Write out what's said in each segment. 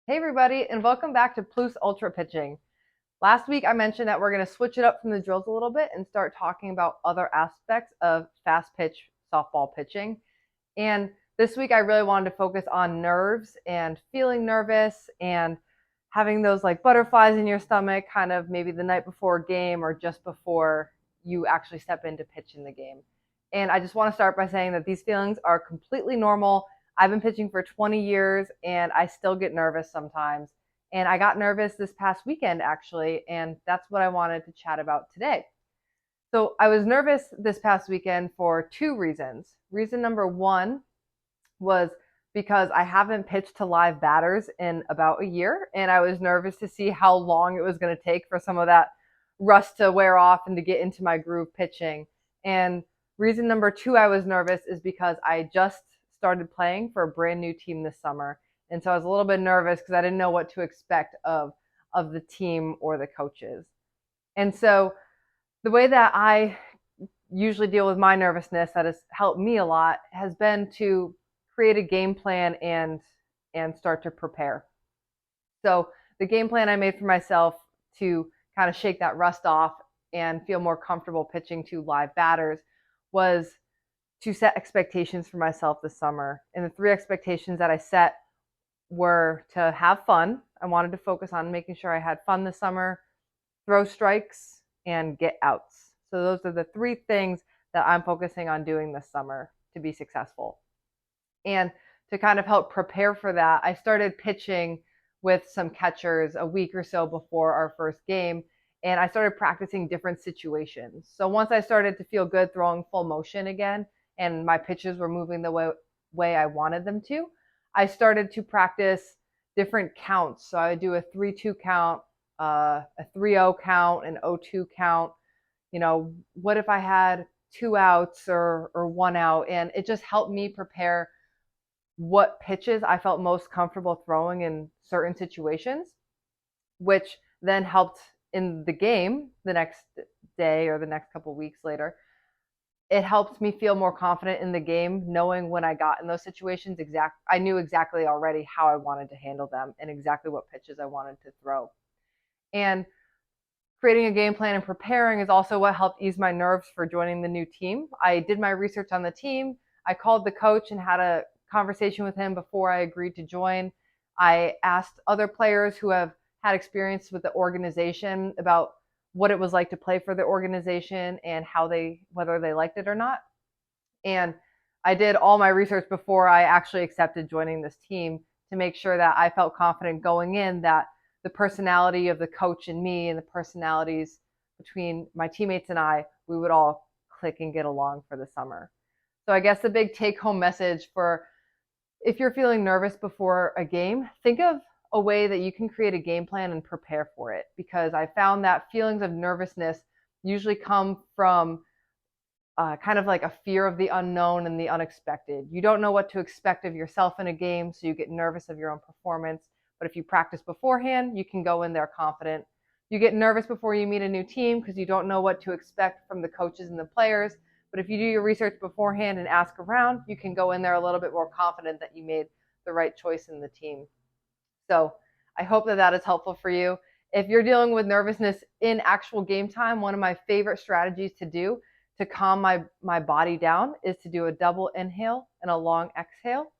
Hey everybody, and welcome back to Plus Ultra Pitching. Last week I mentioned that we're going to switch it up from the drills a little bit and start talking about other aspects of fast pitch softball pitching. And this week I really wanted to focus on nerves and feeling nervous and having those like butterflies in your stomach kind of maybe the night before a game or just before you actually step into pitch in the game. And I just want to start by saying that these feelings are completely normal. I've been pitching for 20 years and I still get nervous sometimes. And I got nervous this past weekend actually, and that's what I wanted to chat about today. So I was nervous this past weekend for two reasons. Reason number one was because I haven't pitched to live batters in about a year, and I was nervous to see how long it was going to take for some of that rust to wear off and to get into my groove pitching. And reason number two I was nervous is because I just started playing for a brand new team this summer. And so I was a little bit nervous because I didn't know what to expect of the team or the coaches. And so the way that I usually deal with my nervousness that has helped me a lot has been to create a game plan and start to prepare. So the game plan I made for myself to kind of shake that rust off and feel more comfortable pitching to live batters was to set expectations for myself this summer. And the three expectations that I set were to have fun. I wanted to focus on making sure I had fun this summer, throw strikes, and get outs. So those are the three things that I'm focusing on doing this summer to be successful. And to kind of help prepare for that, I started pitching with some catchers a week or so before our first game, and I started practicing different situations. So once I started to feel good throwing full motion again, and my pitches were moving the way I wanted them to, I started to practice different counts. So I would do a 3-2 count, a 3-0 count, an 0-2 count. What if I had two outs or one out? And it just helped me prepare what pitches I felt most comfortable throwing in certain situations, which then helped in the game the next day or the next couple of weeks later. It helped me feel more confident in the game, knowing when I got in those situations, I knew exactly already how I wanted to handle them and exactly what pitches I wanted to throw. And creating a game plan and preparing is also what helped ease my nerves for joining the new team. I did my research on the team. I called the coach and had a conversation with him before I agreed to join. I asked other players who have had experience with the organization about what it was like to play for the organization and whether they liked it or not. And I did all my research before I actually accepted joining this team to make sure that I felt confident going in that the personality of the coach and me and the personalities between my teammates and we would all click and get along for the summer. So I guess the big take home message for if you're feeling nervous before a game, think of a way that you can create a game plan and prepare for it, because I found that feelings of nervousness usually come from kind of like a fear of the unknown and the unexpected. You don't know what to expect of yourself in a game, so you get nervous of your own performance. But if you practice beforehand, you can go in there confident. You get nervous before you meet a new team because you don't know what to expect from the coaches and the players. But if you do your research beforehand and ask around, you can go in there a little bit more confident that you made the right choice in the team. So I hope that that is helpful for you. If you're dealing with nervousness in actual game time, one of my favorite strategies to do to calm my body down is to do a double inhale and a long exhale.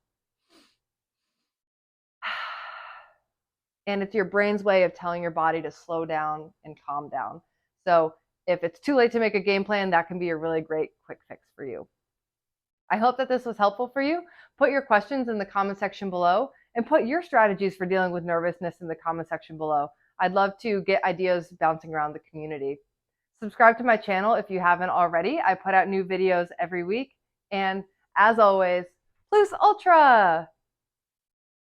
And it's your brain's way of telling your body to slow down and calm down. So if it's too late to make a game plan, that can be a really great quick fix for you. I hope that this was helpful for you. Put your questions in the comment section below and put your strategies for dealing with nervousness in the comment section below. I'd love to get ideas bouncing around the community. Subscribe to my channel if you haven't already. I put out new videos every week. And as always, Plus Ultra!